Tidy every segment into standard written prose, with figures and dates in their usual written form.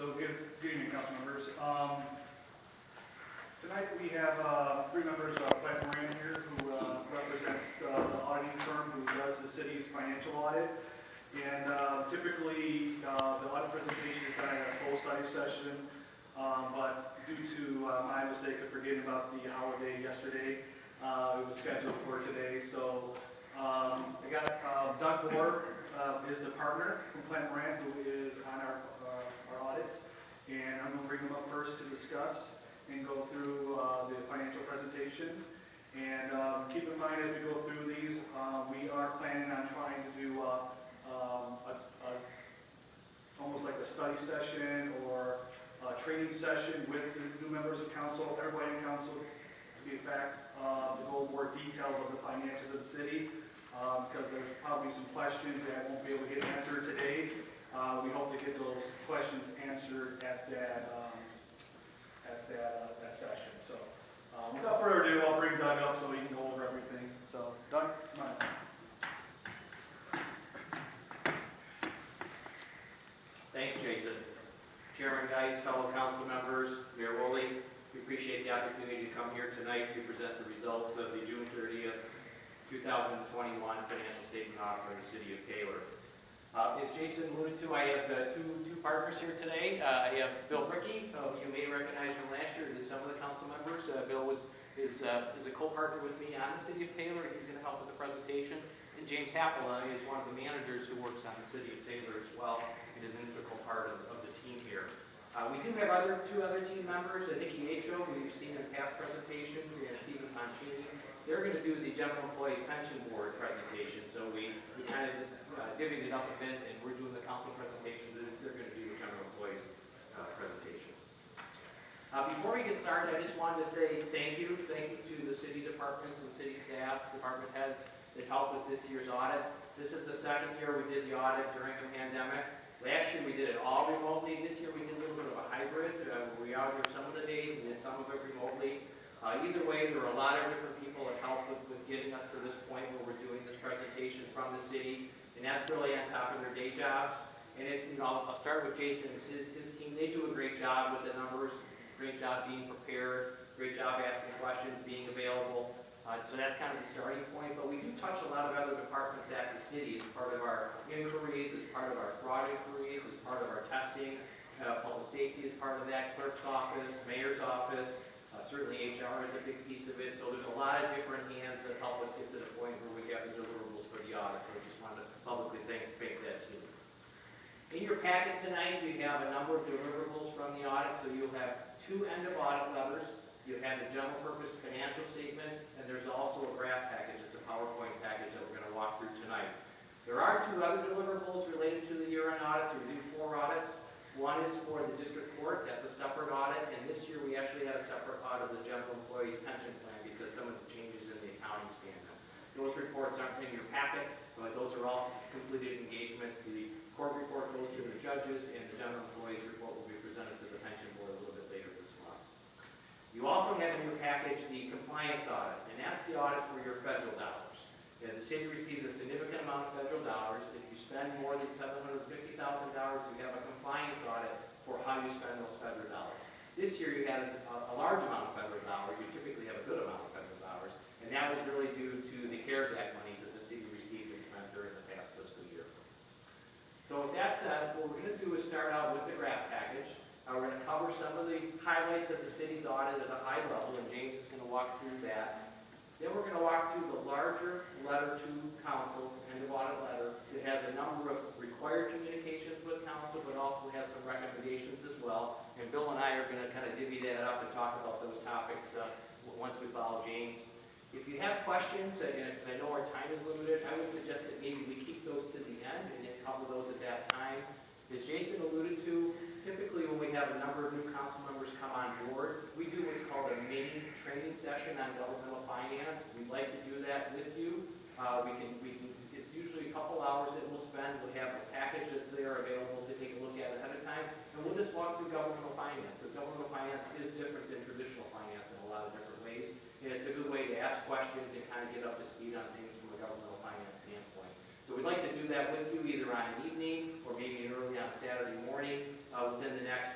Good evening, council members. Tonight we have three members of Platt Moran here who represents the auditing firm who does the city's financial audit. And typically the audit presentation is done at a full study session, but due to my mistake of forgetting about the holiday yesterday, it was scheduled for today. So I got Doug Moore is the partner from Platt Moran who is on our audit, and I'm going to bring him up first to discuss and go through the financial presentation. And keep in mind as we go through these, we are planning on trying to do almost like a study session or a training session with the new members of council, everybody in council, to be in fact, to go more details of the finances of the city, because there's probably some questions that won't be able to get answered today. We hope to get those questions answered at that session. So without further ado, I'll bring Doug up so he can go over everything. So Doug, come on. Thanks, Jason. Chairman Geis, fellow council members, Mayor Woolley, we appreciate the opportunity to come here tonight to present the results of the June 30th, 2021 financial statement audit for the city of Taylor. As Jason alluded to, I have two partners here today. I have Bill Brickey, who you may recognize from last year, as some of the council members. Bill is a co-partner with me on the city of Taylor. He's going to help with the presentation. And James Happel is one of the managers who works on the city of Taylor as well, and is an integral part of the team here. We do have two other team members, Nikki Acho, who you've seen in past presentations, and Stephen Ponchini. They're going to do the General Employees Pension Board presentation. So we kind of divvied it up a bit, and we're doing the council presentation. They're going to do the General Employees presentation. Before we get started, I just wanted to say thank you to the city departments and city staff, department heads that helped with this year's audit. This is the second year we did the audit during the pandemic. Last year we did it all remotely. This year we did a little bit of a hybrid. We were out here some of the days and did some of it remotely. Either way, there were a lot of different people that helped with getting us to this point where we're doing this presentation from the city, and that's really on top of their day jobs. And I'll start with Jason and his team. They do a great job with the numbers, great job being prepared, great job asking questions, being available. So that's kind of the starting point. But we do touch a lot of other departments at the city as part of our inquiries, as part of our fraud inquiries, as part of our testing. Public safety is part of that, clerk's office, mayor's office. Certainly HR is a big piece of it. So there's a lot of different hands that help us get to the point where we have the deliverables for the audit. So I just wanted to publicly thank that team. In your packet tonight, we have a number of deliverables from the audit. So you'll have two end of audit letters. You have the general purpose financial statements, and there's also a graph package. It's a PowerPoint package that we're going to walk through tonight. There are two other deliverables related to the year-end audits. We do 4 audits. One is for the district court. That's a separate audit, and this year we actually had a separate audit of the general employees pension plan because some of the changes in the accounting standards. Those reports aren't in your packet, but those are all completed engagements. The court report goes to the judges, and the general employees report will be presented to the pension board a little bit later this month. You also have in your package the compliance audit, and that's the audit for your federal dollars. The city receives a significant amount of federal dollars. If you spend more than $750,000, you have a compliance audit for how you spend those federal dollars. This year you had a large amount of federal dollars. You typically have a good amount of federal dollars, and that was really due to the CARES Act money that the city received and spent during the past fiscal year. So with that said, what we're going to do is start out with the graph package. We're going to cover some of the highlights of the city's audit at a high level, and James is going to walk through that. Then we're going to walk through the larger letter to council, end of audit letter. It has a number of required communications with council, but also has some recommendations as well. And Bill and I are going to kind of divvy that up and talk about those topics once we follow James. If you have questions, because I know our time is limited, I would suggest that maybe we keep those to the end and then cover those at that time. As Jason alluded to, typically when we have a number of new council members come on board, we do what's called a mini training session on developmental finance. We'd like to do that with you. It's usually a couple hours that we'll spend. We'll have a package that's there available to take a look at ahead of time, and we'll just walk through governmental finance, because governmental finance is different than traditional finance in a lot of different ways, and it's a good way to ask questions and kind of get up to speed on things from a governmental finance standpoint. So we'd like to do that with you either on an evening or maybe early on Saturday morning within the next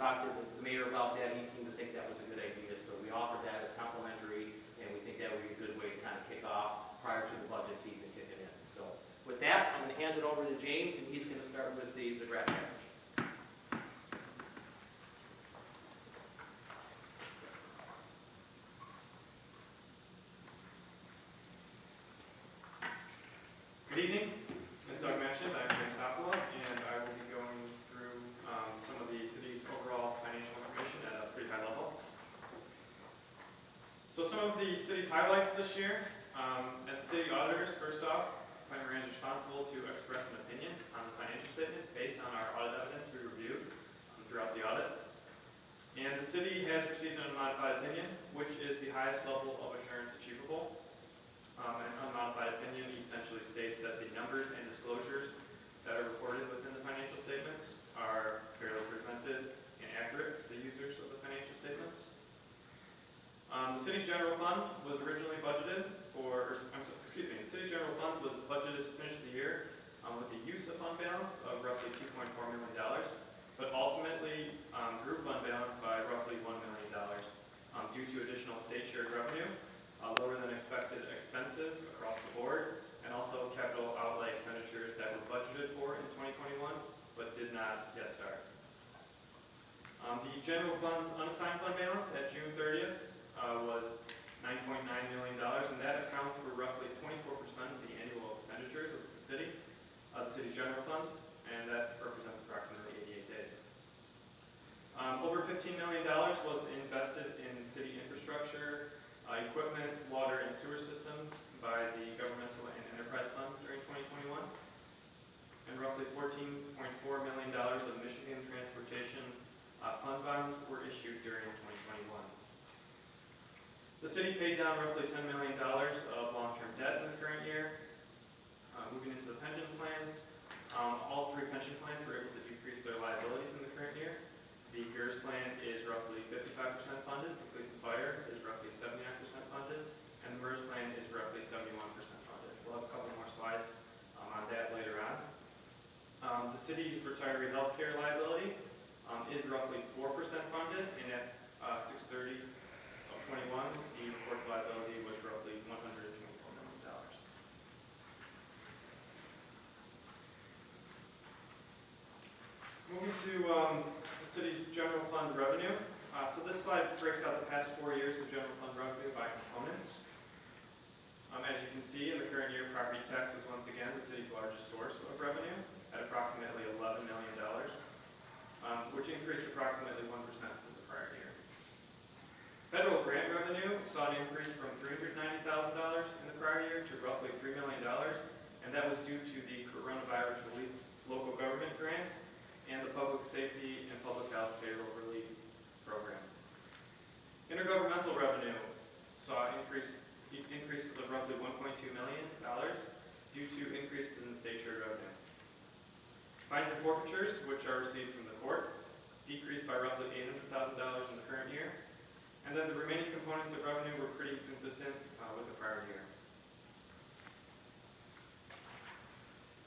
talked to the mayor about that, he seemed to think that was a good idea, so we offered that as complimentary, and we think that would be a good way to kind of kick off prior to the budget season kicking in. So with that, I'm going to hand it over to James, and he's going to start with the draft package. Good evening. As Doug mentioned, I'm James Hoppola, and I will be going through some of the city's overall financial information at a pretty high level. So some of the city's highlights this year, as city auditors, first off, Planning Rand is responsible to express an opinion on the financial statements based on our audit evidence we reviewed throughout the audit. And the city has received an unmodified opinion, which is the highest level of assurance achievable. An unmodified opinion essentially states that the numbers and disclosures that are reported within the financial statements are fairly presented and accurate to the users of the financial statements. The city's general fund was originally budgeted the city's general fund was budgeted to finish the year with a use of fund balance of roughly $2.4 million, but ultimately grew fund balance by roughly $1 million due to additional state shared revenue, lower than expected expenses across the board, and also capital outlay expenditures that were budgeted for in 2021 but did not yet start. The general fund's unassigned fund balance at June 30th was $9.9 million, and that accounts for roughly 24% of the annual expenditures of the city's general fund, and that represents approximately 88 days. Over $15 million was invested in city infrastructure, equipment, water, and sewer systems by the governmental and enterprise funds during 2021, and roughly $14.4 million of Michigan transportation fund bonds were issued during 2021. The city paid down roughly $10 million of long-term debt in the current year. Moving into the pension plans, all three pension plans were able to decrease their liabilities in the current year. The PERS plan is roughly 55% funded, the police and fire is roughly 79% funded, and the MERS plan is roughly 71% funded. We'll have a couple more slides on that later on. The city's retiree health care liability is roughly 4% funded, and at 6/30 of 21, the reported liability was roughly $124 million. Moving to the city's general fund revenue. So this slide breaks out the past 4 years of general fund revenue by components. As you can see, in the current year, property tax was once again the city's largest source of revenue at approximately $11 million, which increased approximately 1% from the prior year. Federal grant revenue saw an increase from $390,000 in the prior year to roughly $3 million, and that was due to the coronavirus relief local government grant and the public safety and public health payroll relief program. Intergovernmental revenue saw increases of roughly $1.2 million due to increases in the state share revenue. Fines and forfeitures, which are received from the court, decreased by roughly $800,000 in the current year, and then the remaining components of revenue were pretty consistent with the prior year.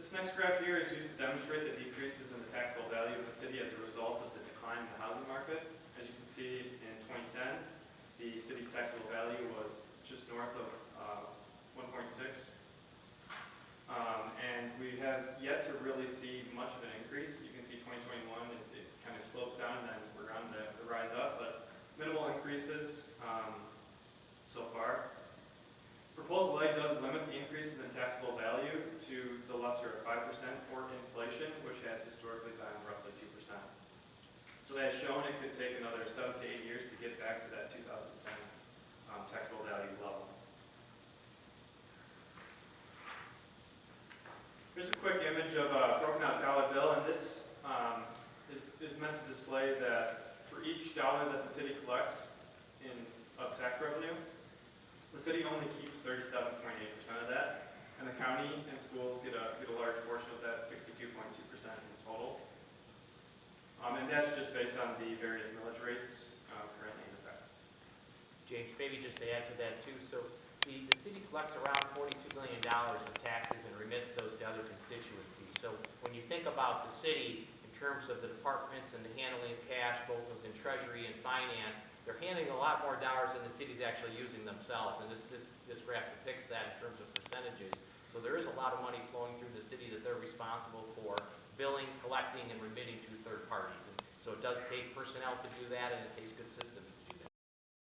This next graph here is used to demonstrate the decreases in the taxable value of the city as a result of the decline in the housing market. As you can see, in 2010, the city's taxable value was just north of 1.6, and we have yet to really see much of an increase. You can see 2021, it kind of slopes down, and then we're on the rise up, but minimal increases so far. Proposal A does limit the increases in taxable value to the lesser of 5% for inflation, which has historically been roughly 2%. So as shown, it could take another 7 to 8 years to get back to that 2010 taxable value level. Here's a quick image of a broken out dollar bill, and this is meant to display that for each dollar that the city collects of tax revenue, the city only keeps 37.8% of that, and the county and schools get a large portion of that, 62.2% in total. And that's just based on the various millage rates currently in effect. James, maybe just to add to that too, so the city collects around $42 million of taxes and remits those to other constituencies. So when you think about the city in terms of the departments and the handling of cash, both within treasury and finance, they're handling a lot more dollars than the city's actually using themselves, and this graph depicts that in terms of percentages. So there is a lot of money flowing through the city that they're responsible for billing, collecting, and remitting to third parties. And so it does take personnel to do that, and it takes good systems